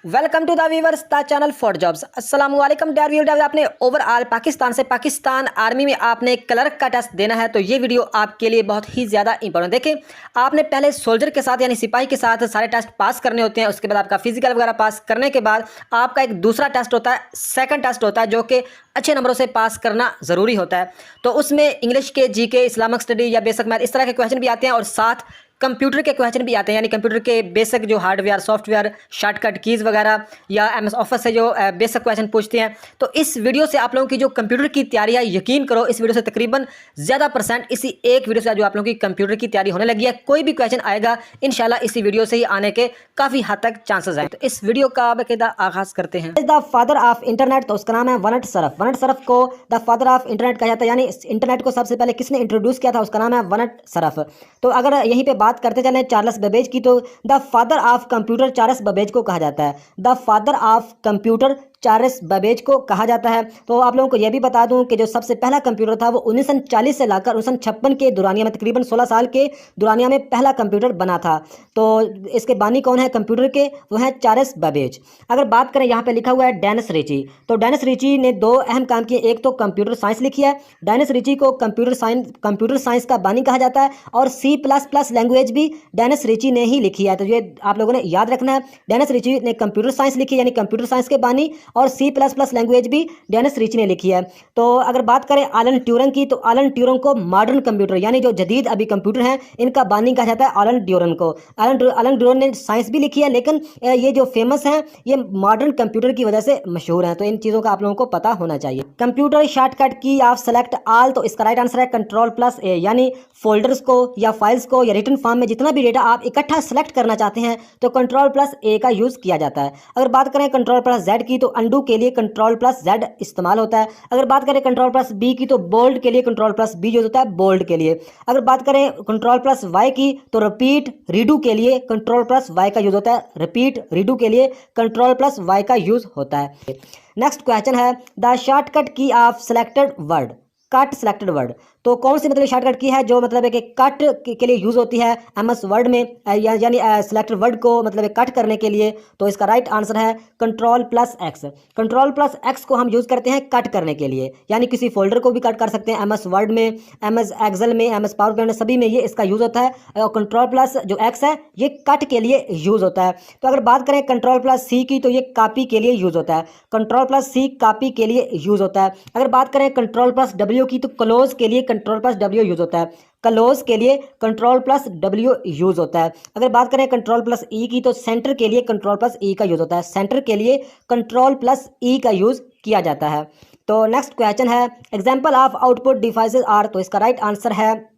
Welcome to the viewers the channel for jobs. अस्सलाम वालेकुम dear viewers. आपने overall Pakistan से पाकिस्तान आर्मी में आपने क्लर्क का टेस्ट देना है, तो ये वीडियो आपके लिए बहुत ही ज़्यादा इंपॉर्टेंट। देखें, आपने पहले सोल्जर के साथ यानी सिपाही के साथ सारे टेस्ट पास करने होते हैं। उसके बाद आपका फिजिकल वगैरह पास करने के बाद आपका एक दूसरा टेस्ट होता है, सेकंड टेस्ट होता है, जो कि अच्छे नंबरों से पास करना ज़रूरी होता है। तो उसमें इंग्लिश के, जीके, इस्लामिक स्टडी या बेसिक मैथ इस तरह के क्वेश्चन भी आते हैं और साथ कंप्यूटर के क्वेश्चन भी आते हैं, यानी कंप्यूटर के बेसिक जो हार्डवेयर, सॉफ्टवेयर, शॉर्टकट कीज़ वगैरह या एमएस ऑफिस से जो बेसिक क्वेश्चन पूछते हैं। तो इस वीडियो से आप लोगों की जो कंप्यूटर की तैयारी है, यकीन करो इस वीडियो से तकरीबन ज़्यादा परसेंट इसी एक वीडियो से जो आप लोगों की कंप्यूटर की तैयारी होने लगी है। कोई भी क्वेश्चन आएगा इंशाल्लाह इसी वीडियो से ही आने के काफ़ी हद तक चांसेस हैं। तो इस वीडियो का बाकायदा आगाज़ करते हैं। द फादर ऑफ इंटरनेट, तो उसका नाम है वनट सरफ। वनट सरफ को द फादर ऑफ इंटरनेट कहा जाता है, यानी इंटरनेट को सबसे पहले किसने इंट्रोड्यूस किया था, उसका नाम है वनट सरफ। तो अगर यहीं पे बात करते चलें चार्ल्स बेबेज की, तो the father of computer Charles Babbage को कहा जाता है। The father of computer Charles Babbage को कहा जाता है। तो आप लोगों को यह भी बता दूं कि जो सबसे पहला कंप्यूटर था वो 1940 से लाकर 1956 के दुरानिया में, तकरीबन 16 साल के दुरानिया में पहला कंप्यूटर बना था। तो इसके बानी कौन है कंप्यूटर के, वो है चार्ल्स बेबेज। अगर बात करें, यहाँ पे लिखा हुआ है डेनिस रिची। तो डेनिस रिची ने दो अहम काम किए, एक तो कंप्यूटर साइंस लिखी है। डेनिस रिची को कंप्यूटर साइंस का बानी कहा जाता है, और C++ लैंग्वेज भी डेनिस रिची ने ही लिखी है। तो ये आप लोगों ने याद रखना है, डेनिस रिची ने कंप्यूटर साइंस लिखी, यानी कंप्यूटर साइंस के बानी, और C++ लैंग्वेज भी डेनिस रिची ने लिखी है। तो अगर बात करें एलन ट्यूरिंग की, तो एलन ट्यूरिंग को मॉडर्न कंप्यूटर, यानी जो जदीद अभी कंप्यूटर हैं, इनका बानी कहा जाता है एलन ट्यूरिंग को। एलन ट्यूरिंग ने साइंस भी लिखी है, लेकिन ये जो फेमस हैं ये मॉडर्न कंप्यूटर की वजह से मशहूर हैं। तो इन चीज़ों का आप लोगों को पता होना चाहिए। कंप्यूटर शॉर्टकट की आप सेलेक्ट ऑल, तो इसका राइट आंसर है Ctrl+A, यानी फोल्डर्स को या फाइल्स को या रिटन फॉर्म में जितना भी डेटा आप इकट्ठा सेलेक्ट करना चाहते हैं तो Ctrl+A का यूज़ किया जाता है। अगर बात करें Ctrl+Z की, तो अंडू के लिए Ctrl+Z इस्तेमाल होता है। अगर बात करें Ctrl+B की, तो बोल्ड के लिए Ctrl+B यूज होता है, बोल्ड के लिए। अगर बात करें Ctrl+Y की, तो रिपीट रीडू के लिए Ctrl+Y का यूज होता है, रिपीट रीडू के लिए Ctrl+Y का यूज होता है। नेक्स्ट क्वेश्चन है द शॉर्टकट की of selected word, cut selected word. तो कौन सी मतलब शॉर्टकट की है जो मतलब है कि कट के लिए यूज़ होती है MS वर्ड में, यानी सेलेक्टेड वर्ड को मतलब कट करने के लिए। तो इसका राइट आंसर है Ctrl+X। Ctrl+X को हम यूज़ करते हैं कट करने के लिए, यानी किसी फोल्डर को भी कट कर सकते हैं, MS वर्ड में, MS एक्सेल में, MS पावर पॉइंट में, सभी में ये इसका यूज़ होता है। और Ctrl+X है ये कट के लिए यूज़ होता है। तो अगर बात करें Ctrl+C की, तो ये कॉपी के लिए यूज़ होता है, Ctrl+C कॉपी के लिए यूज़ होता है। अगर बात करें Ctrl+W की, तो क्लोज के लिए Ctrl+W यूज़ होता है, क्लोज के लिए Ctrl+W यूज़ होता है। अगर बात करें Ctrl+E की, तो सेंटर के लिए Ctrl+E का यूज़ होता है, सेंटर के लिए Ctrl+E का यूज़ किया जाता है। तो नेक्स्ट क्वेश्चन है example of output devices are, तो इसका राइट आंसर है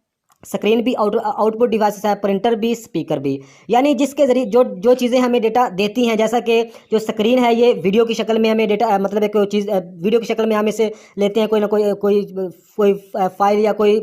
स्क्रीन भी आउटपुट डिवाइसेस है, प्रिंटर भी, स्पीकर भी, यानी जिसके जरिए जो चीज़ें हमें डेटा देती हैं, जैसा कि जो स्क्रीन है ये वीडियो की शक्ल में हमें डेटा मतलब कोई चीज़ वीडियो की शक्ल में हम इसे लेते हैं, कोई ना कोई फाइल या कोई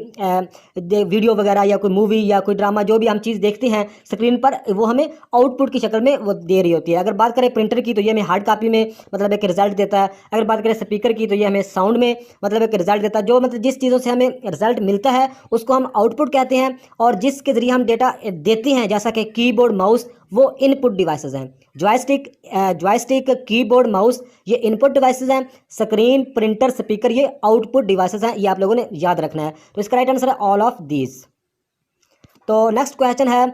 वीडियो वगैरह या कोई मूवी या कोई ड्रामा, जो भी हम चीज़ देखते हैं स्क्रीन पर, वो हमें आउटपुट की शक्ल में वो दे रही होती है। अगर बात करें प्रिंटर की, तो ये हमें हार्ड कॉपी में मतलब एक रिजल्ट देता है। अगर बात करें स्पीकर की, तो ये हमें साउंड में मतलब एक रिजल्ट देता है। जो मतलब जिस चीज़ों से हमें रिजल्ट मिलता है उसको हम आउटपुट कहते हैं, और जिसके जरिए हम डेटा देते हैं जैसा कि कीबोर्ड, माउस, वो इनपुट डिवाइसेस हैं। जॉयस्टिक, कीबोर्ड, माउस ये इनपुट डिवाइसेस हैं। स्क्रीन, प्रिंटर, स्पीकर ये आउटपुट डिवाइसेस हैं। ये आप लोगों ने याद रखना है। तो इसका राइट आंसर है ऑल ऑफ दीज। तो नेक्स्ट क्वेश्चन है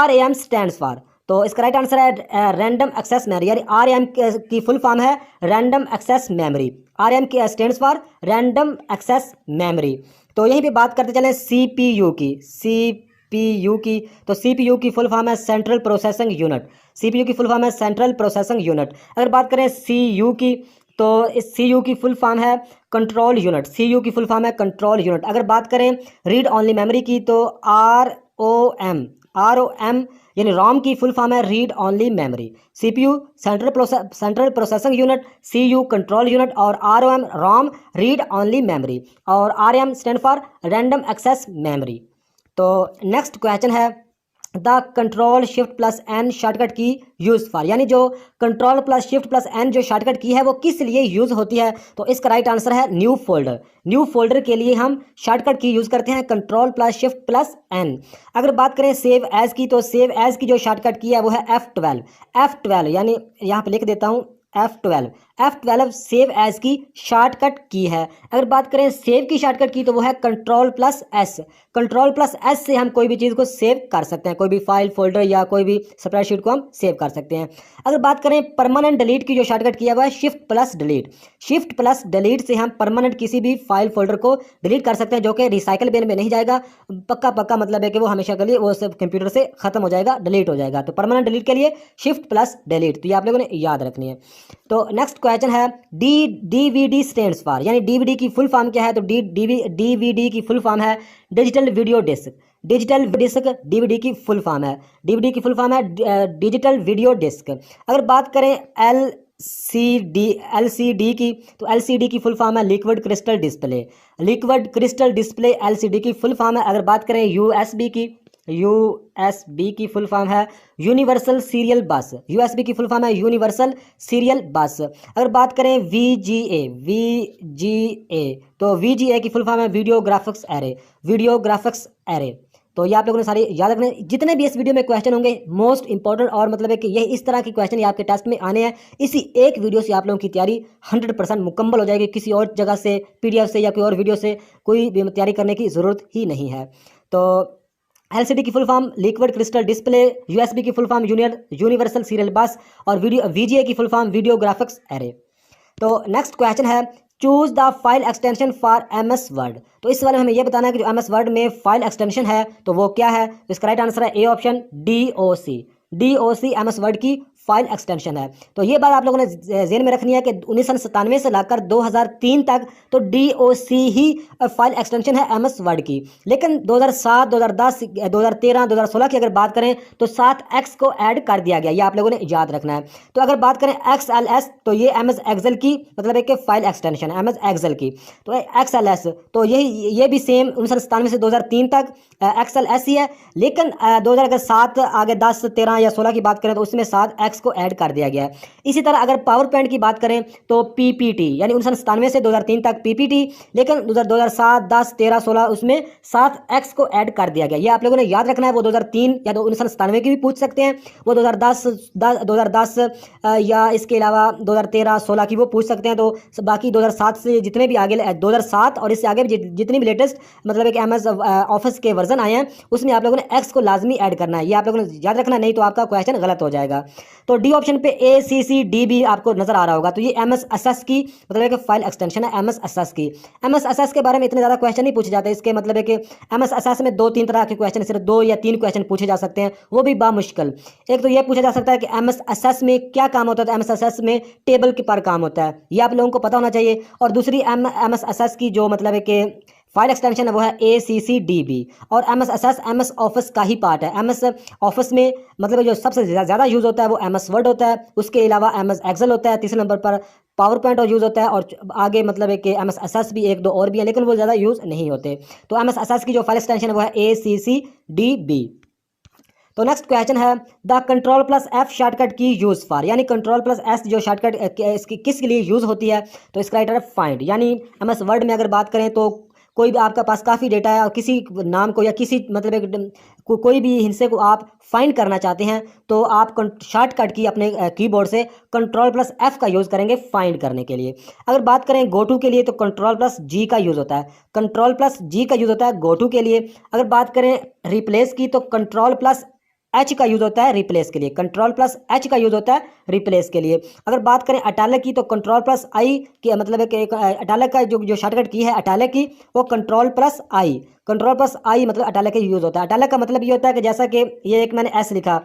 RAM स्टैंड्स फॉर, तो इसका राइट आंसर है रैंडम एक्सेस मेमोरी, यानी RAM की फुल फॉर्म है रैंडम एक्सेस मेमोरी। RM की stands for random access memory. तो यहीं पे बात करते चलें CPU की, तो CPU की फुल फॉर्म है सेंट्रल प्रोसेसिंग यूनिट। CPU की फुल फॉर्म है सेंट्रल प्रोसेसिंग यूनिट। अगर बात करें CU की, तो इस CU की फुल फॉर्म है कंट्रोल यूनिट, CU की फुल फॉर्म है कंट्रोल यूनिट। अगर बात करें रीड ओनली मेमोरी की, तो ROM यानी ROM की फुल फॉर्म है read only memory. CPU central processing unit, CU control unit, और ROM रीड ओनली मेमोरी, और RM stand for random access memory. तो नेक्स्ट क्वेश्चन है the control shift plus N shortcut key use for, यानी जो control plus shift plus N जो shortcut key है वो किस लिए यूज होती है? तो इसका राइट आंसर है न्यू फोल्डर। न्यू फोल्डर के लिए हम शॉर्टकट की यूज करते हैं control plus shift plus N. अगर बात करें सेव एज की, तो सेव एज की जो शॉर्टकट की है वो है F12। F12 यानी यहाँ पे लिख देता हूँ F12। F12 सेव एज की शॉर्टकट की है। अगर बात करें सेव की शॉर्टकट की, तो वो है control plus S. Control plus S से हम कोई भी चीज़ को सेव कर सकते हैं, कोई भी फाइल फोल्डर या कोई भी स्प्रेडशीट को हम सेव कर सकते हैं। अगर बात करें परमानेंट डिलीट की जो शॉर्टकट किया हुआ है shift plus delete. Shift plus delete से हम परमानेंट किसी भी फाइल फोल्डर को डिलीट कर सकते हैं, जो कि रिसाइकल बिन में नहीं जाएगा। पक्का पक्का मतलब है कि वो हमेशा के लिए वो सब कंप्यूटर से खत्म हो जाएगा, डिलीट हो जाएगा। तो परमानेंट डिलीट के लिए शिफ्ट प्लस डिलीट, तो ये आप लोगों ने याद रखनी है। तो नेक्स्ट क्वेश्चन है डीवीडी स्टैंड्स फॉर, यानी डीवीडी की फुल फॉर्म क्या है? तो डीवीडी की फुल फॉर्म है digital video disc. Digital disc DVD की फुल फॉर्म है। डीवीडी की फुल फॉर्म है डिजिटल वीडियो डिस्क। अगर बात करें एलसीडी की, तो एलसीडी की फुल फॉर्म है liquid crystal display. Liquid crystal display LCD की फुल फॉर्म है। अगर बात करें यूएसबी की फुल फॉर्म है यूनिवर्सल सीरियल बस। यूएसबी की फुल फॉर्म है यूनिवर्सल सीरियल बस। अगर बात करें वीजीए, तो वीजीए की फुल फॉर्म है video graphics array. Video graphics array. तो ये आप लोगों ने सारे याद रखने। जितने भी इस वीडियो में क्वेश्चन होंगे मोस्ट इंपॉर्टेंट, और मतलब है कि ये इस तरह के क्वेश्चन आपके टेस्ट में आने हैं। इसी एक वीडियो से आप लोगों की तैयारी 100% मुकम्मल हो जाएगी। किसी और जगह से पीडीएफ से या कोई और वीडियो से कोई भी तैयारी करने की ज़रूरत ही नहीं है। तो एलसीडी की full form liquid crystal display, USB की full form universal serial bus, और वीजीए की full form video graphics array. तो नेक्स्ट क्वेश्चन है choose the file extension for MS word. तो इस वाले में हमें यह बताना है कि जो एमएस वर्ड में फाइल एक्सटेंशन है तो वो क्या है? तो इसका राइट आंसर है A option DOC. DOC MS word की फाइल एक्सटेंशन है। तो ये बात आप लोगों ने ज़हन में रखनी है कि 1997 से लाकर 2003 तक तो डीओसी ही फाइल एक्सटेंशन है एमएस वर्ड की। लेकिन 2007, 2010, 2013, 2016 की अगर बात करें तो 7x को ऐड कर दिया गया। ये आप लोगों ने याद रखना है। तो अगर बात करें XLS, तो ये एमएस एक्सेल की मतलब एक फाइल एक्सटेंशन है एमएस एक्सेल की। तो XLS तो ये भी सेम 1997 से 2003 तक XLS ही है। लेकिन 2007 आगे 10, 13 या 16 की बात करें तो उसमें 7x को ऐड कर दिया गया है। इसी तरह अगर पावर पॉइंट की बात करें तो पीपीटी, यानी 1997 से 2003 तक पीपीटी, लेकिन 2007, 10, 13, 16 उसमें 7x को ऐड कर दिया गया। ये आप लोगों ने याद रखना है। वो 2003 या 1997 की भी पूछ सकते हैं, वो 2010 या इसके अलावा 2013, 16 की वो पूछ सकते हैं। तो बाकी 2007 से जितने भी आगे 2007 और इससे आगे जितनी भी लेटेस्ट मतलब एक एमएस ऑफिस के वर्जन आए हैं उसमें आप लोगों ने एक्स को लाजमी ऐड करना है। ये आप लोगों ने याद रखना, नहीं तो आपका क्वेश्चन गलत हो जाएगा। तो डी ऑप्शन पे ACCDB आपको नजर आ रहा होगा। तो ये एमएस एसएस की मतलब एक फाइल एक्सटेंशन है एमएस एसएस की। एमएस एसएस के बारे में इतने ज़्यादा क्वेश्चन नहीं पूछे जाते। इसके मतलब है कि एमएस एसएस में 2-3 तरह के क्वेश्चन, सिर्फ 2 या 3 क्वेश्चन पूछे जा सकते हैं, वो भी बामुश्किल। एक तो ये पूछा जा सकता है कि एमएस एसएस में क्या काम होता है? तो एमएस एसएस में टेबल के पर काम होता है, ये आप लोगों को पता होना चाहिए। और दूसरी एमएस एसएस की जो मतलब है कि फाइल एक्सटेंशन है वो है ACCDB। और एमएस एसएस एमएस ऑफिस का ही पार्ट है। एमएस ऑफिस में मतलब जो सबसे ज़्यादा यूज़ होता है वो एमएस वर्ड होता है, उसके अलावा एमएस एक्सेल होता है, तीसरे नंबर पर पावर पॉइंट और यूज़ होता है, और आगे मतलब है कि एमएस एसएस भी 1-2 और भी है, लेकिन वो ज़्यादा यूज़ नहीं होते। तो एमएस एसएस की जो फाइल एक्सटेंशन है वो है ACCDB। तो नेक्स्ट क्वेश्चन है the control plus F shortcut key use for, यानी कंट्रोल प्लस S जो शॉर्टकट इसकी किसके लिए यूज़ होती है? तो इसका राइट है फाइंड। यानी एमएस वर्ड में अगर बात करें तो कोई भी आपका पास काफ़ी डेटा है और किसी नाम को या किसी मतलब एक कोई भी हिस्से को आप फाइंड करना चाहते हैं तो आप शॉर्टकट की अपने कीबोर्ड से कंट्रोल प्लस F का यूज़ करेंगे फाइंड करने के लिए। अगर बात करें गो टू के लिए तो कंट्रोल प्लस G का यूज़ होता है। कंट्रोल प्लस G का यूज़ होता है गो टू के लिए। अगर बात करें रिप्लेस की तो कंट्रोल प्लस H का यूज़ होता है रिप्लेस के लिए। कंट्रोल प्लस H का यूज़ होता है रिप्लेस के लिए। अगर बात करें अटैलिक की तो कंट्रोल प्लस I की मतलब है कि अटैलिक का जो शॉर्टकट की है अटैलिक की वो control plus I। Control plus I मतलब अटैलिक का यूज़ होता है। अटैलिक का मतलब ये होता है कि जैसा कि ये एक मैंने S लिखा,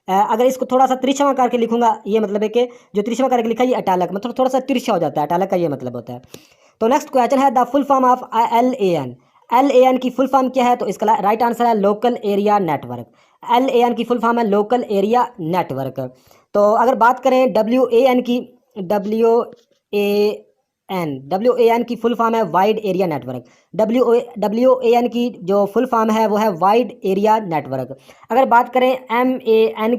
अगर इसको थोड़ा सा तिरछा करके लिखूंगा, ये मतलब है कि जो तिरछा करके लिखा ये अटैलिक मतलब थोड़ा सा तिरछा हो जाता है, अटैलिक का ये मतलब होता है। तो नेक्स्ट क्वेश्चन है the full form of LAN। LAN की फुल फॉर्म क्या है? तो इसका राइट आंसर है लोकल एरिया नेटवर्क। LAN की फुल फॉर्म है लोकल एरिया नेटवर्क। तो अगर बात करें WAN की, WAN WAN की फुल फॉर्म है वाइड एरिया नेटवर्क। WAN की जो फुल फॉर्म है वो है वाइड एरिया नेटवर्क। अगर बात करें MAN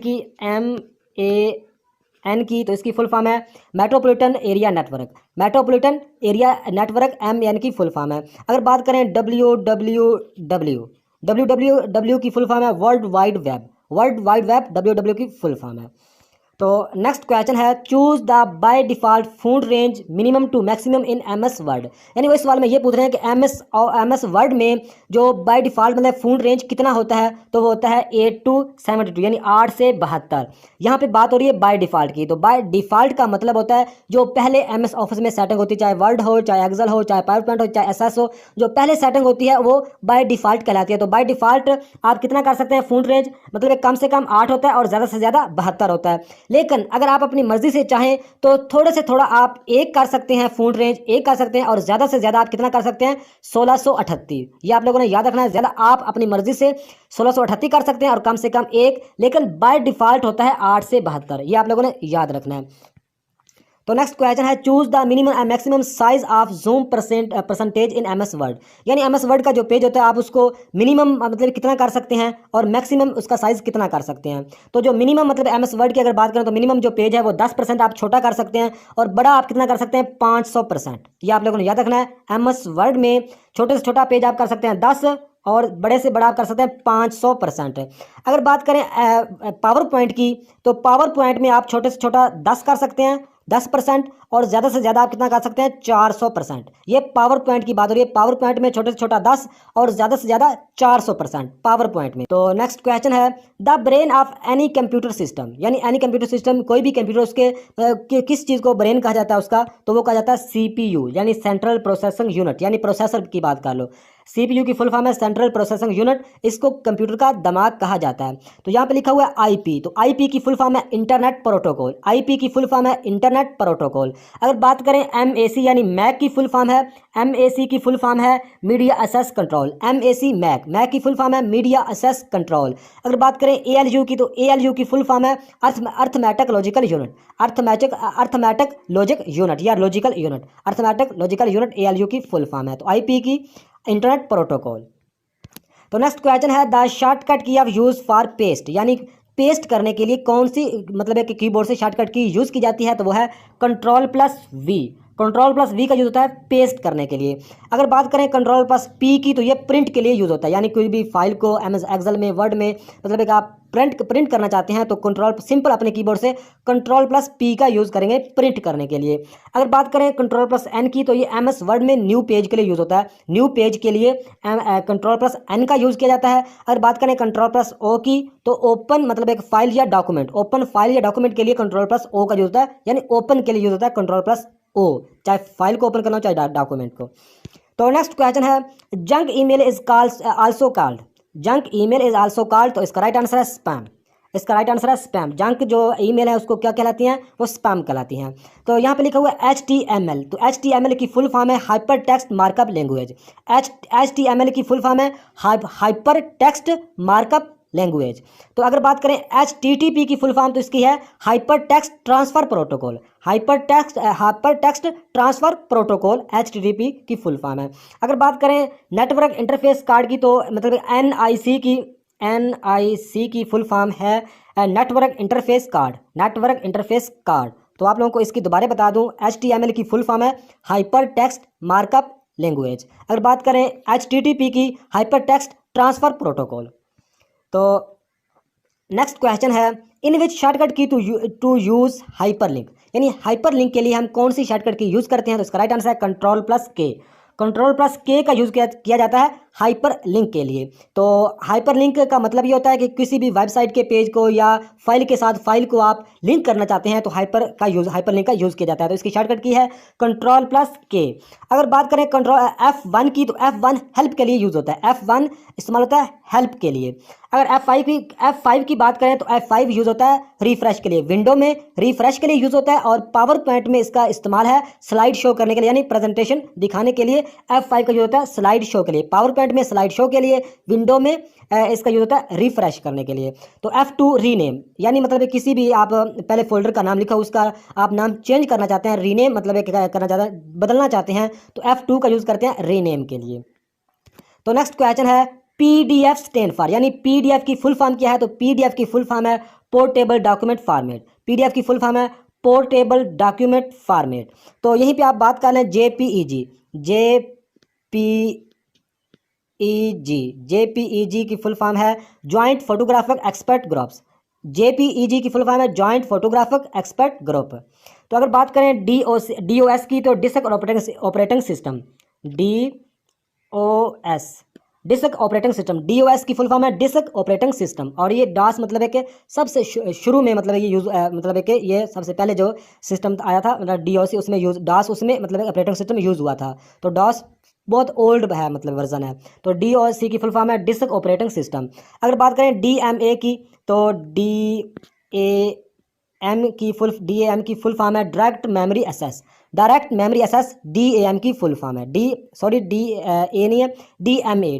की तो इसकी फुल फॉर्म है metropolitan area network. Metropolitan area network MAN की फुल फॉर्म है। अगर बात करें WWW की फुल फॉर्म है world wide web. World wide web WWW की फुल फॉर्म है। तो नेक्स्ट क्वेश्चन है choose the by default font range minimum to maximum in MS Word. यानी वो इस सवाल में ये पूछ रहे हैं कि MS वर्ड में जो बाय डिफॉल्ट मतलब फ़ॉन्ट रेंज कितना होता है, तो वो होता है 8 to 72 यानी 8 से 72। यहाँ पे बात हो रही है बाय डिफॉल्ट की। तो बाय डिफॉल्ट का मतलब होता है जो पहले MS ऑफिस में सेटिंग होती है, चाहे वर्ड हो, चाहे एक्सेल हो, चाहे पावर पॉइंट हो, चाहे SS हो, जो पहले सेटिंग होती है वो बाय डिफॉल्ट कहलाती है। तो बाय डिफॉल्ट आप कितना कर सकते हैं फ़ॉन्ट रेंज, मतलब कम से कम 8 होता है और ज़्यादा से ज़्यादा 72 होता है। लेकिन अगर आप अपनी मर्जी से चाहें तो थोड़े से थोड़ा आप एक कर सकते हैं, फ़ॉन्ट रेंज एक कर सकते हैं, और ज़्यादा से ज़्यादा आप कितना कर सकते हैं 1638। ये आप लोगों ने याद रखना है। ज़्यादा आप अपनी मर्जी से 1638 कर सकते हैं और कम से कम एक, लेकिन बाय डिफ़ॉल्ट होता है 8 से 72। ये आप लोगों ने याद रखना है। तो नेक्स्ट क्वेश्चन है choose the minimum and maximum size of zoom percentage in MS Word. यानी MS वर्ड का जो पेज होता है आप उसको मिनिमम मतलब कितना कर सकते हैं और मैक्सिमम उसका साइज कितना कर सकते हैं। तो जो मिनिमम मतलब MS वर्ड की अगर बात करें तो मिनिमम जो पेज है वो 10% आप छोटा कर सकते हैं और बड़ा आप कितना कर सकते हैं 500%। ये आप लोगों ने याद रखना है। MS वर्ड में छोटे से छोटा पेज आप कर सकते हैं 10 और बड़े से बड़ा आप कर सकते हैं 500%। अगर बात करें पावर पॉइंट की तो पावर पॉइंट में आप छोटे से छोटा 10 कर सकते हैं 10%, और ज़्यादा से ज़्यादा आप कितना कर सकते हैं 400%। ये पावर पॉइंट की बात हो रही है। पावर पॉइंट में छोटे से छोटा 10 और ज़्यादा से ज़्यादा 400% पावर पॉइंट में। तो नेक्स्ट क्वेश्चन है the brain of any computer system. यानी एनी कंप्यूटर सिस्टम, कोई भी कंप्यूटर उसके किस चीज़ को ब्रेन कहा जाता है उसका, तो वो कहा जाता है CPU यानी सेंट्रल प्रोसेसिंग यूनिट, यानी प्रोसेसर की बात कर लो। CPU की फुल फॉर्म है सेंट्रल प्रोसेसिंग यूनिट। इसको कंप्यूटर का दिमाग कहा जाता है। तो यहाँ पे लिखा हुआ है IP, तो IP की फुल फॉर्म है इंटरनेट प्रोटोकॉल। IP की फुल फॉर्म है इंटरनेट प्रोटोकॉल। अगर बात करें MAC यानी मैक की फुल फॉर्म है, MAC की फुल फॉर्म है media access control. MAC Mac की फुल फॉर्म है मीडिया एक्सेस कंट्रोल। अगर बात करें ALU की तो ALU की फुल फॉर्म है arithmetic logical unit. Arithmetic logic unit या logical unit, arithmetic logical unit ALU की फुल फॉर्म है। तो IP की इंटरनेट प्रोटोकॉल। तो नेक्स्ट क्वेश्चन है द शॉर्टकट की ऑफ यूज फॉर पेस्ट। यानी पेस्ट करने के लिए कौन सी मतलब है कि कीबोर्ड से शॉर्टकट की यूज़ की जाती है, तो वो है Ctrl+V। Ctrl+V का यूज़ होता है पेस्ट करने के लिए। अगर बात करें Ctrl+P की तो ये प्रिंट के लिए यूज़ होता है। यानी कोई भी फाइल को MS एक्सेल में, वर्ड में मतलब है कि आप प्रिंट करना चाहते हैं तो सिंपल अपने कीबोर्ड से Ctrl+P का यूज़ करेंगे प्रिंट करने के लिए। अगर बात करें Ctrl+N की तो ये MS वर्ड में न्यू पेज के लिए यूज़ होता है। न्यू पेज के लिए Ctrl+N का यूज़ किया जाता है। अगर बात करें Ctrl+O की तो ओपन मतलब एक फाइल या डॉक्यूमेंट, ओपन फाइल या डॉक्यूमेंट के लिए Ctrl+O का यूज़ होता है। यानी ओपन के लिए यूज़ होता है Ctrl+O, चाहे फाइल को ओपन करना हो चाहे डॉक्यूमेंट को। तो नेक्स्ट क्वेश्चन है junk email is also called. Junk email is also called, तो इसका राइट आंसर है स्पैम। इसका राइट आंसर है स्पैम। जंक जो ईमेल है उसको क्या कहलाती हैं, वो स्पैम कहलाती हैं। तो यहाँ पे लिखा हुआ है HTML, तो HTML की फुल फॉर्म है hyper text markup language. HTML की फुल फॉर्म है हाइपर टेक्स्ट मार्कअप लैंग्वेज। तो अगर बात करें HTTP की फुल फॉर्म तो इसकी है hyper text transfer protocol. Hyper text transfer protocol HTTP की फुल फॉर्म है। अगर बात करें नेटवर्क इंटरफेस कार्ड की तो मतलब NIC की फुल फॉर्म है network interface card. Network interface card, तो आप लोगों को इसकी दोबारा बता दूं HTML की फुल फॉर्म है हाइपर टेक्स्ट मार्कअप लैंग्वेज। अगर बात करें HTTP की हाइपर टेक्स्ट ट्रांसफ़र प्रोटोकॉल। तो नेक्स्ट क्वेश्चन है इन विच shortcut key to use hyperlink. यानी हाइपरलिंक के लिए हम कौन सी शॉर्टकट की यूज़ करते हैं, तो इसका राइट आंसर है Ctrl+K। Ctrl+K का यूज़ किया जाता है हाइपर लिंक के लिए। तो हाइपर लिंक का मतलब ये होता है कि किसी भी वेबसाइट के पेज को या फाइल के साथ फाइल को आप लिंक करना चाहते हैं तो हाइपर लिंक का यूज़ किया जाता है। तो इसकी शॉर्टकट की है Ctrl+K। अगर बात करें F1 की तो F1 हेल्प के लिए यूज़ होता है। F1 इस्तेमाल होता है हेल्प के लिए। अगर F5 की बात करें तो F5 यूज़ होता है रिफ्रेश के लिए। विंडो में रिफ्रेश के लिए यूज़ होता है और पावर पॉइंट में इसका इस्तेमाल है स्लाइड शो करने के लिए, यानी प्रेजेंटेशन दिखाने के लिए F5 का यूज़ होता है स्लाइड शो के लिए। पावर पॉइंट में स्लाइड शो के लिए, विंडो में इसका यूज होता है रिफ्रेश करने के लिए। तो F2 रीनेम, यानी मतलब किसी भी आप पहले फोल्डर का नाम लिखा उसका आप नाम चेंज करना चाहते हैं, रीनेम मतलब करना चाहते हैं, बदलना चाहते हैं, तो F2 का यूज़ करते हैं रीनेम के लिए। तो नेक्स्ट क्वेश्चन है PDF स्टैंड फॉर, यानी PDF की फुल फॉर्म क्या है? तो PDF की फुल फॉर्म है पोर्टेबल डॉक्यूमेंट फॉर्मेट। PDF की फुल फॉर्म है पोर्टेबल डॉक्यूमेंट फॉर्मेट। तो यहीं पे आप बात कर लें JPEG, JPEG की फुल फॉर्म है joint photographic expert groups. JPEG की फुल फॉर्म है जॉइंट फोटोग्राफिक एक्सपर्ट ग्रुप। तो अगर बात करें DOS की, तो disc operating system, disc operating system. DOS की फुल फॉर्म है डिस्क ऑपरेटिंग सिस्टम। और ये DOS मतलब है कि सबसे शुरू में मतलब ये यूज मतलब है कि ये सबसे पहले जो सिस्टम आया था मतलब DOS, उसमें यूज DOS उसमें मतलब ऑपरेटिंग सिस्टम यूज़ हुआ था। तो DOS बहुत ओल्ड है मतलब वर्जन है। तो DOS की फुल फॉर्म है डिस्क ऑपरेटिंग सिस्टम। अगर बात करें DMA की, तो DAM की फुल फॉर्म है direct memory access. Direct memory access DAM की फुल फॉर्म है। DA नहीं है, DMA।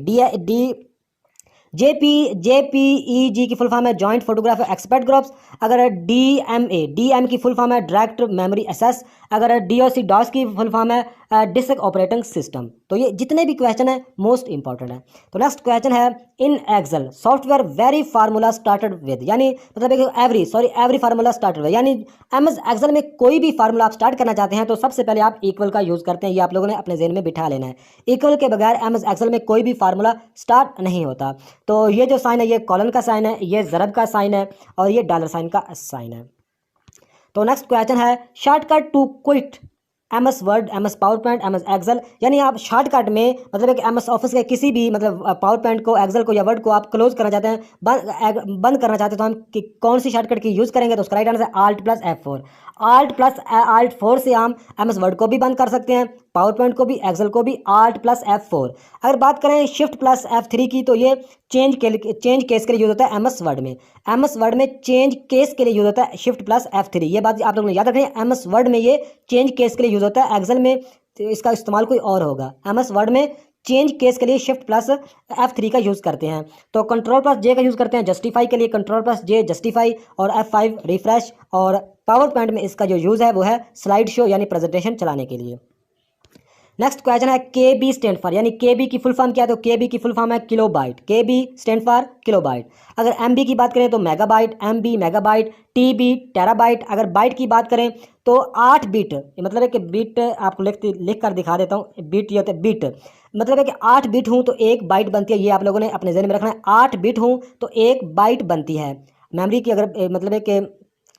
JPEG की फुल फॉर्म है जॉइंट फोटोग्राफी एक्सपर्ट ग्रुप्स। अगर DM की फुल फॉर्म है डायरेक्ट मेमोरी एक्सेस। अगर DOS की फुल फॉर्म है डिस्क ऑपरेटिंग सिस्टम। तो ये जितने भी क्वेश्चन है मोस्ट इंपॉर्टेंट है। तो नेक्स्ट क्वेश्चन है in Excel software very formula started with, यानी मतलब एवरी फार्मूला स्टार्टेड विद, यानी MS एक्सेल में कोई भी फार्मूला आप स्टार्ट करना चाहते हैं तो सबसे पहले आप इक्वल का यूज़ करते हैं। ये आप लोगों ने अपने ज़हन में बिठा लेना है। इक्वल के बगैर MS एक्सेल में कोई भी फार्मूला स्टार्ट नहीं होता। तो ये जो साइन है ये कॉलन का साइन है, ये ज़रब का साइन है, और ये डॉलर साइन का साइन है। तो नेक्स्ट क्वेश्चन है shortcut to quit MS Word, MS PowerPoint, MS Excel, यानी आप शॉर्टकट में मतलब एक MS ऑफिस के किसी भी मतलब पावर पॉइंट को, एक्सेल को या वर्ड को आप क्लोज करना चाहते हैं, बंद करना चाहते हैं, तो हम कौन सी शॉर्टकट की यूज़ करेंगे? तो उसका राइट आंसर है Alt+F4। Alt+4 से हम MS वर्ड को भी बंद कर सकते हैं, पावर पॉइंट को भी, एक्सेल को भी, Alt+F4। अगर बात करें Shift+F3 की, तो ये चेंज केस के लिए यूज होता है MS वर्ड में। MS वर्ड में चेंज केस के लिए यूज होता है Shift+F3। ये बात आप लोगों ने याद रखनी है, MS वर्ड में ये चेंज केस के लिए यूज होता है, एक्सेल में तो इसका इस्तेमाल कोई और होगा। MS वर्ड में चेंज केस के लिए Shift+F3 का यूज़ करते हैं। तो Ctrl+J का यूज़ करते हैं जस्टिफाई के लिए, Ctrl+J जस्टिफाई, और F5 रिफ्रेश। और पावर पॉइंट में इसका जो यूज़ है वो है स्लाइड शो यानी प्रेजेंटेशन चलाने के लिए। नेक्स्ट क्वेश्चन है KB स्टैंड फॉर, यानी KB की फुल फॉर्म क्या है? तो KB की फुल फॉर्म है kilobyte. KB stand for kilobyte. अगर MB की बात करें तो megabyte, MB megabyte, TB terabyte. अगर बाइट की बात करें तो 8 बिट, मतलब है कि बिट आपको लिख कर दिखा देता हूँ। बिट ये होता है बिट, मतलब है कि 8 बिट हूँ तो 1 बाइट बनती है। ये आप लोगों ने अपने ज़हन में रखना है, 8 बिट हूँ तो 1 बाइट बनती है। मेमोरी की अगर मतलब है कि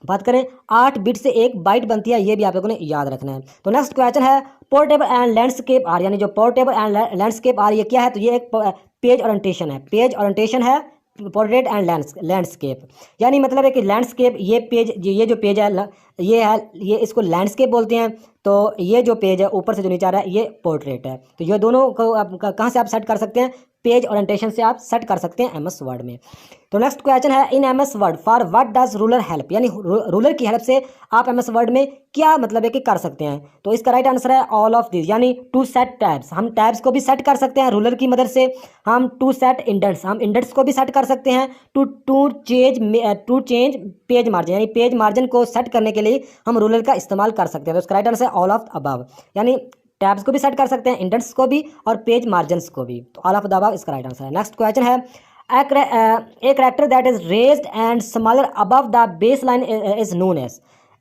बात करें 8 बिट से 1 बाइट बनती है, ये भी आप लोगों ने याद रखना है। तो नेक्स्ट क्वेश्चन है पोर्टेबल एंड लैंडस्केप आर, यानी जो पोर्टेबल एंड लैंडस्केप आर ये क्या है? तो ये एक पेज ओरिएंटेशन है। पेज ओरिएंटेशन है पोर्ट्रेट एंड लैंडस्केप, यानी मतलब है कि लैंडस्केप ये पेज, ये जो पेज है ये इसको लैंडस्केप बोलते हैं। तो ये जो पेज है ऊपर से जो नीचे आ रहा है ये पोर्ट्रेट है। तो ये दोनों को आप कहाँ से आप सेट कर सकते हैं? पेज ओरिएंटेशन से आप सेट कर सकते हैं MS वर्ड में। तो नेक्स्ट क्वेश्चन है इन MS word for what does ruler help, यानी रूलर की हेल्प से आप MS वर्ड में क्या मतलब है कि कर सकते हैं? तो इसका राइट आंसर है ऑल ऑफ दिस, यानी टू सेट टैब्स। हम टैब्स को भी सेट कर सकते हैं रूलर की मदद से। हम टू सेट इंडेंट्स, हम इंडेंट्स को भी सेट कर सकते हैं। टू चेंज पेज मार्जिन, यानी पेज मार्जिन को सेट करने के लिए हम रूलर का इस्तेमाल कर सकते हैं। तो इसका राइट आंसर है ऑल ऑफ अबव, यानी टैब्स को भी सेट कर सकते हैं, इंडेंट्स को भी, और पेज मार्जिन्स को भी। तो ऑल ऑफ द अबव इसका राइट आंसर है। नेक्स्ट क्वेश्चन है a character that is raised and smaller above the base line is known as.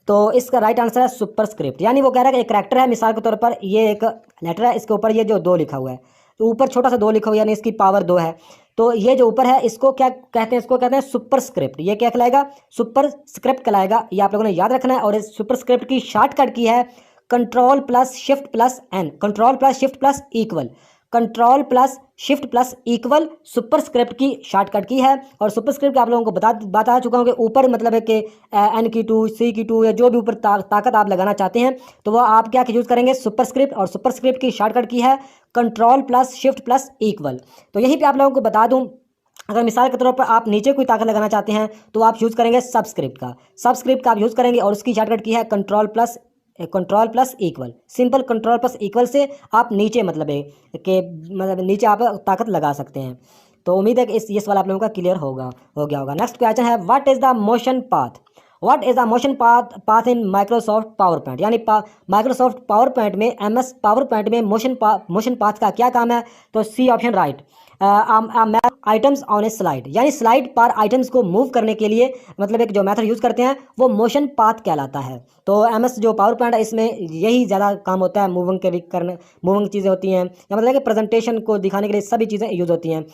तो इसका राइट आंसर है सुपरस्क्रिप्ट, यानी वो कह रहा है कि एक कैरेक्टर है, मिसाल के तौर पर ये एक लेटर है, इसके ऊपर ये जो 2 लिखा हुआ है, तो ऊपर छोटा सा 2 लिखा हुआ है, यानी इसकी पावर 2 है। तो ये जो ऊपर है इसको क्या कहते हैं? इसको कहते हैं सुपरस्क्रिप्ट। ये क्या कहलाएगा? सुपरस्क्रिप्ट कहलाएगा। ये आप लोगों ने याद रखना है। और इस सुपरस्क्रिप्ट की शॉर्टकट की है Ctrl+Shift+N, Ctrl+Shift+Equal, Ctrl+Shift+Equal सुपरस्क्रिप्ट की शॉर्टकट की है। और सुपरस्क्रिप्ट आप लोगों को बता चुका हूँ कि ऊपर मतलब है कि N की 2, C की 2 या जो भी ऊपर ताकत आप लगाना चाहते हैं तो वह आप क्या यूज़ करेंगे? सुपरस्क्रिप्ट। और सुपरस्क्रिप्ट की शॉर्टकट की है Ctrl+Shift+Equal। तो यहीं पर आप लोगों को बता दूँ, अगर मिसाल के तौर पर आप नीचे कोई ताकत लगाना चाहते हैं तो आप यूज़ करेंगे सबस्क्रिप्ट का। सबस्क्रिप्ट का आप यूज़ करेंगे और उसकी शॉर्टकट की है Ctrl+ control plus equal, simple control plus equal से आप नीचे मतलब है कि मतलब नीचे आप ताकत लगा सकते हैं। तो उम्मीद है कि ये सवाल आप लोगों का क्लियर हो गया होगा। नेक्स्ट क्वेश्चन है what is the motion path, what is the motion path in Microsoft PowerPoint, यानी माइक्रोसॉफ्ट पावर पॉइंट में MS पावर पॉइंट में मोशन पाथ का क्या काम है? तो C option right, items on a slide, यानी स्लाइड पर आइटम्स को मूव करने के लिए मतलब एक जो मेथड यूज़ करते हैं वो मोशन पाथ कहलाता है। तो MS जो पावर पॉइंट है इसमें यही ज़्यादा काम होता है, मूविंग के करने, मूविंग चीज़ें होती हैं, या मतलब कि प्रेजेंटेशन को दिखाने के लिए सभी चीज़ें यूज़ होती हैं।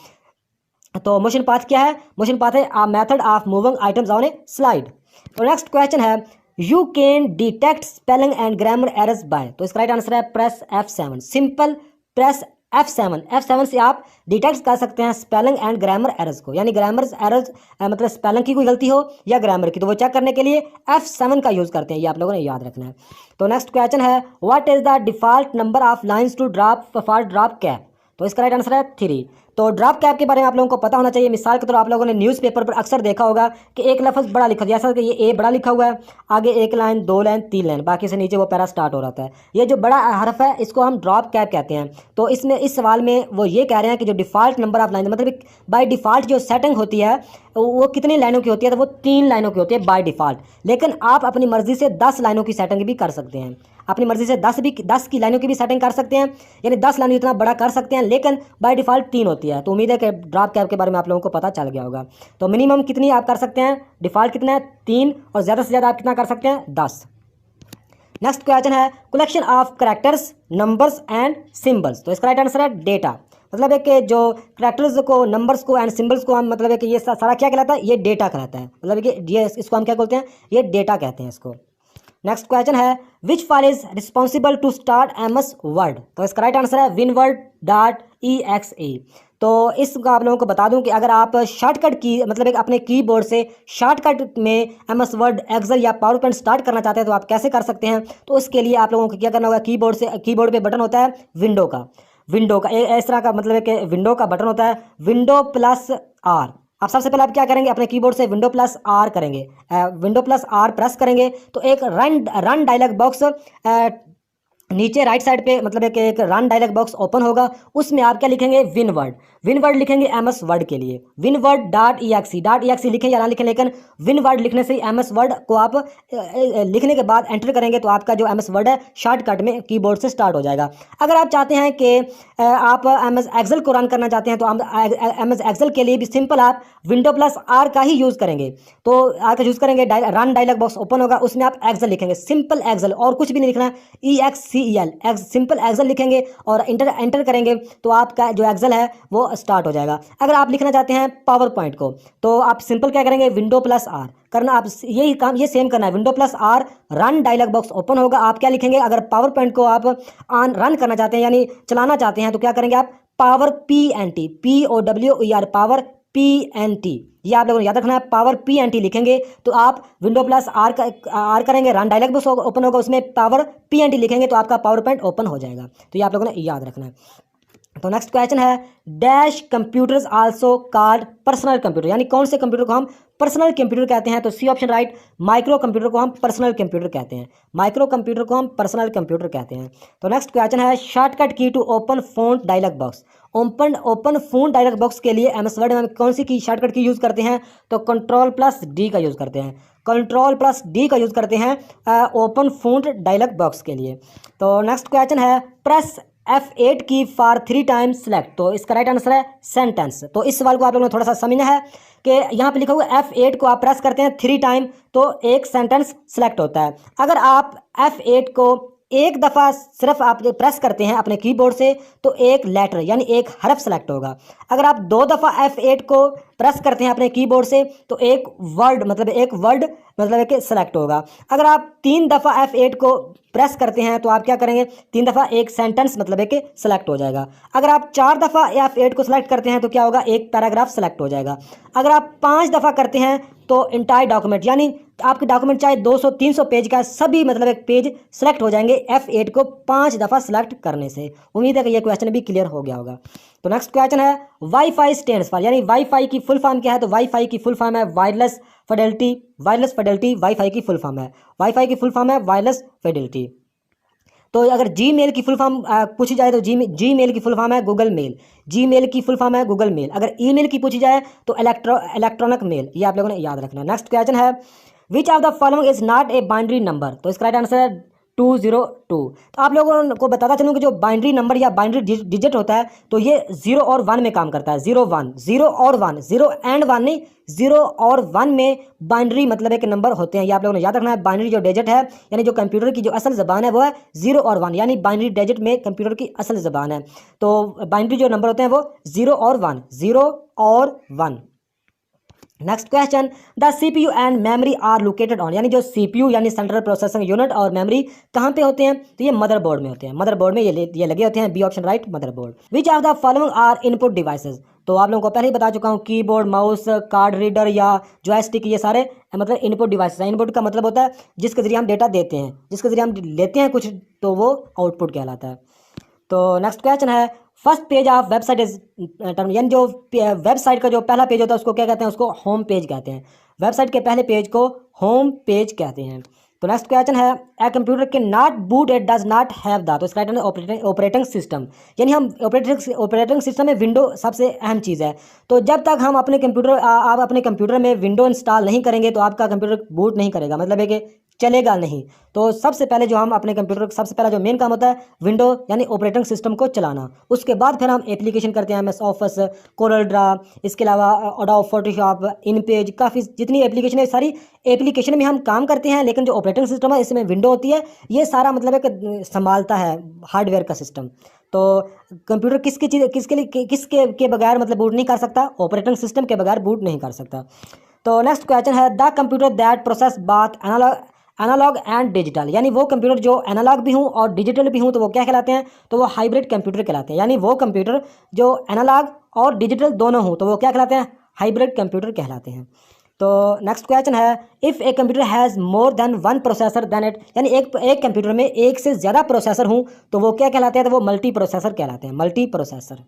तो मोशन पाथ क्या है? मोशन पाथ है a method of moving items on a slide. तो नेक्स्ट क्वेश्चन है you can detect spelling and grammar errors by, तो इसका राइट आंसर है press F7, simple press F7 से आप डिटेक्ट कर सकते हैं स्पेलिंग एंड ग्रामर एरर्स को, यानी ग्रामर एरर्स मतलब स्पेलिंग की कोई गलती हो या ग्रामर की, तो वो चेक करने के लिए F7 का यूज़ करते हैं, ये आप लोगों ने याद रखना है। तो नेक्स्ट क्वेश्चन है what is the default number of lines to drop for drop cap, तो इसका राइट आंसर है 3। तो ड्रॉप कैप के बारे में आप लोगों को पता होना चाहिए। मिसाल के तौर आप लोगों ने न्यूज़पेपर पर अक्सर देखा होगा कि एक लफ्ज़ बड़ा लिखा, जैसा कि ये ए बड़ा लिखा हुआ है, आगे 1 लाइन 2 लाइन 3 लाइन, बाकी से नीचे वो पैरा स्टार्ट हो रहा है। ये जो बड़ा हरफ है इसको हम ड्रॉप कैप कहते हैं। तो इसमें इस सवाल में वो ये कह रहे हैं कि जो डिफ़ॉल्ट नंबर ऑफ लाइन मतलब बाय डिफ़ॉल्ट जो सेटिंग होती है वो कितनी लाइनों की होती है? तो वो 3 लाइनों की होती है बाय डिफ़ॉल्ट, लेकिन आप अपनी मर्ज़ी से 10 लाइनों की सेटिंग भी कर सकते हैं, अपनी मर्ज़ी से 10 की लाइनों की भी सेटिंग कर सकते हैं, यानी 10 लाइन इतना बड़ा कर सकते हैं, लेकिन बाय डिफ़ॉल्ट 3 होती है। तो उम्मीद है कि ड्रॉप कैप के बारे में आप लोगों को पता चल गया होगा। तो मिनिमम कितनी आप कर सकते हैं? डिफ़ॉल्ट कितना है? 3, और ज़्यादा से ज़्यादा आप कितना कर सकते हैं? 10। नेक्स्ट क्वेश्चन है collection of characters numbers and symbols, तो इसका राइट आंसर है डेटा, मतलब है कि जो करैक्टर्स को नंबर्स को एंड सिम्बल्स को हम मतलब है कि ये सारा क्या कहलाता है? ये डेटा कहलाता है, मतलब कि ये इसको हम क्या बोलते हैं? ये डेटा कहते हैं इसको। नेक्स्ट क्वेश्चन है which file is responsible to start MS word, तो इसका राइट आंसर है winword.exe। तो इसका आप लोगों को बता दूं कि अगर आप शॉर्टकट की मतलब एक अपने कीबोर्ड से शॉर्टकट में MS वर्ड, एक्सेल या पावर पॉइंट स्टार्ट करना चाहते हैं तो आप कैसे कर सकते हैं? तो उसके लिए आप लोगों को क्या करना होगा, कीबोर्ड पे बटन होता है विंडो का इस तरह का मतलब है कि विंडो का बटन होता है, विंडो प्लस R। आप सबसे पहले आप क्या करेंगे, अपने कीबोर्ड से विंडो प्लस R करेंगे, विंडो प्लस R प्रेस करेंगे तो एक रन डायलॉग बॉक्स नीचे राइट साइड पे मतलब एक रन डायलॉग बॉक्स ओपन होगा, उसमें आप क्या लिखेंगे? विनवर्ड लिखेंगे MS वर्ड के लिए, winword.exe लिखें या ना लिखें, लेकिन विनवर्ड लिखने से ही MS वर्ड को आप लिखने के बाद एंटर करेंगे तो आपका जो MS वर्ड है शॉर्टकट में कीबोर्ड से स्टार्ट हो जाएगा। अगर आप चाहते हैं कि आप MS एक्सेल को रन करना चाहते हैं तो MS एक्सेल के लिए भी सिंपल आप विंडो प्लस R का ही यूज़ करेंगे। तो R का यूज़ करेंगे, रन डायलॉग बॉक्स ओपन होगा, उसमें आप एक्सेल लिखेंगे, सिंपल एक्सेल, और कुछ भी नहीं लिखना है, EXCEL सिंपल एक्सेल लिखेंगे और एंटर करेंगे तो आपका जो एक्सेल है वो स्टार्ट हो जाएगा। अगर आप लिखना चाहते हैं पावर पॉइंट को तो आप सिंपल क्या करेंगे? विंडो प्लस R करना, आप यही काम ये सेम करना है, window plus R, run dialogue box open होगा, आप क्या लिखेंगे? अगर पावर पॉइंट को आप रन करना चाहते हैं यानी चलाना चाहते हैं तो क्या करेंगे आप? Power PNT, POWER power PNT, ये आप लोगों ने याद रखना है, पावर PNT लिखेंगे तो आप विंडो प्लस R करेंगे, रन डायलॉग बॉक्स ओपन होगा, उसमें पावर PNT लिखेंगे तो आपका पावर पॉइंट ओपन हो जाएगा। तो ये आप लोगों ने याद रखना है। तो नेक्स्ट क्वेश्चन है dash computers also called personal computer, यानी कौन से कंप्यूटर को हम पर्सनल कंप्यूटर कहते हैं? तो C option right, microcomputer को हम पर्सनल कंप्यूटर कहते हैं, माइक्रो कंप्यूटर को हम पर्सनल कंप्यूटर कहते हैं। तो नेक्स्ट क्वेश्चन है shortcut key to open font dialog box, open font dialog box के लिए MS वर्ड में कौन सी की शॉर्टकट की यूज़ करते हैं? तो Ctrl+D का यूज़ करते हैं, Ctrl+D का यूज़ करते हैं ओपन फोन डायलॉग बॉक्स के लिए। तो नेक्स्ट क्वेश्चन है प्रेस F8 की फॉर 3 टाइम्स सेलेक्ट, तो इसका राइट आंसर है सेंटेंस। तो इस सवाल को आप लोगों ने थोड़ा सा समझना है कि यहाँ पे लिखा हुआ F8 को आप प्रेस करते हैं 3 टाइम तो एक सेंटेंस सेलेक्ट होता है। अगर आप F8 को एक दफ़ा सिर्फ आप प्रेस करते हैं अपने कीबोर्ड से तो एक लेटर यानी एक हरफ सेलेक्ट होगा। अगर आप 2 दफ़ा F8 को प्रेस करते हैं अपने कीबोर्ड से तो एक वर्ड मतलब कि सेलेक्ट होगा। अगर आप 3 दफ़ा F8 को प्रेस करते हैं तो आप क्या करेंगे? 3 दफ़ा एक सेंटेंस मतलब कि सेलेक्ट हो जाएगा। अगर आप 4 दफ़ा F8 को सेलेक्ट करते हैं तो क्या होगा? एक पैराग्राफ सेलेक्ट हो जाएगा। अगर आप 5 दफ़ा करते हैं तो इंटायर डॉक्यूमेंट यानी आपके डॉक्यूमेंट चाहे 200-300 पेज का है, सभी मतलब एक पेज सेलेक्ट हो जाएंगे F8 को 5 दफ़ा सेलेक्ट करने से। उम्मीद है कि ये क्वेश्चन भी क्लियर हो गया होगा। तो नेक्स्ट क्वेश्चन है वाईफाई स्टैंड्स फॉर, यानी वाईफाई की फुल फॉर्म क्या है? तो वाईफाई की फुल फॉर्म है wireless Fidelity. Wireless Fidelity wifi की फुल फॉर्म है। वाईफाई की फुल फॉर्म है वायरलेस फिडेलिटी। तो अगर जीमेल की फुल फॉर्म पूछी जाए तो जीमेल की फुल फॉर्म है गूगल मेल। जीमेल की फुल फॉर्म है गूगल मेल। अगर ईमेल की पूछी जाए तो इलेक्ट्रॉनिक मेल। ये आप लोगों ने याद रखना। नेक्स्ट क्वेश्चन है विच of the following is not a binary number? तो इसका राइट आंसर है 202। तो आप लोगों को बताता चलूँ कि जो बाइनरी नंबर या बाइनरी डिजिट होता है तो ये 0 और 1 में काम करता है। 0 1, 0 और 1, 0 एंड 1 नहीं, 0 और 1 में बाइनरी मतलब एक नंबर होते हैं। ये आप लोगों ने याद रखना है। बाइनरी जो डिजिट है यानी जो कंप्यूटर की जो असल ज़बान है वो है 0 और 1, यानी बाइनरी डिजिट में कंप्यूटर की असल ज़बान है। तो बाइनरी जो नंबर होते हैं वो 0 और 1, 0 और 1। Next question the CPU and memory are located on, यानी जो सीपीयू यानी सेंट्रल प्रोसेसिंग यूनिट और मेमोरी कहाँ पे होते हैं? तो ये मदरबोर्ड में होते हैं। मदरबोर्ड में ये लगे होते हैं। B option right, motherboard. Which of the following are input devices? तो आप लोगों को पहले ही बता चुका हूँ, कीबोर्ड, माउस, कार्ड रीडर या जॉयस्टिक, ये सारे मतलब इनपुट डिवाइसेस हैं। इनपुट का मतलब होता है जिसके जरिए हम डेटा देते हैं, जिसके जरिए हम लेते हैं कुछ, तो वो आउटपुट कहलाता है। तो नेक्स्ट क्वेश्चन है first page of website is term, यानी जो वेबसाइट का जो पहला पेज होता है उसको क्या कहते हैं? उसको होम पेज कहते हैं। वेबसाइट के पहले पेज को होम पेज कहते हैं। तो नेक्स्ट क्वेश्चन है ए कंप्यूटर के not boot it does not have the, तो इसका राइट आंसर ऑपरेटिंग सिस्टम, यानी हम ऑपरेटिंग सिस्टम में विंडो सबसे अहम चीज़ है। तो जब तक हम अपने कंप्यूटर आप अपने कंप्यूटर में विंडो इंस्टॉल नहीं करेंगे तो आपका कंप्यूटर बूट नहीं करेगा, मतलब है कि चलेगा नहीं। तो सबसे पहले जो हम अपने कंप्यूटर सबसे पहला जो मेन काम होता है विंडो यानी ऑपरेटिंग सिस्टम को चलाना। उसके बाद फिर हम एप्लीकेशन करते हैं, MS ऑफिस, कोरल ड्रा, इसके अलावा एडोब फोटोशॉप, इन पेज, काफ़ी जितनी एप्लीकेशन है सारी एप्लीकेशन में हम काम करते हैं। लेकिन जो ऑपरेटिंग सिस्टम है इसमें विंडो होती है, ये सारा मतलब एक संभालता है हार्डवेयर का सिस्टम। तो कंप्यूटर किसके के बगैर मतलब बूट नहीं कर सकता? ऑपरेटिंग सिस्टम के बगैर बूट नहीं कर सकता। तो नेक्स्ट क्वेश्चन है the computer that process both analog and digital, यानी वो कंप्यूटर जो एनालॉग भी हूँ और डिजिटल भी हूँ तो वो क्या कहलाते हैं? तो वो हाइब्रिड कंप्यूटर कहलाते हैं। यानी वो कंप्यूटर जो एनालॉग और डिजिटल दोनों हूँ तो वो क्या कहलाते हैं? हाइब्रिड कंप्यूटर कहलाते हैं। तो नेक्स्ट क्वेश्चन है if a computer has more than one processor then it, यानी एक कंप्यूटर में एक से ज़्यादा प्रोसेसर हूँ तो वो क्या कहलाते हैं? तो वो मल्टी प्रोसेसर कहलाते हैं, मल्टी प्रोसेसर।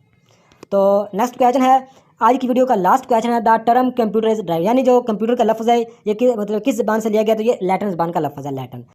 तो नेक्स्ट क्वेश्चन है आज की वीडियो का लास्ट क्वेश्चन है the term computer is drive, यानी जो कंप्यूटर का लफ्ज़ है ये मतलब किस ज़बान से लिया गया? तो ये लैटिन ज़बान का लफ्ज़ है, लैटिन।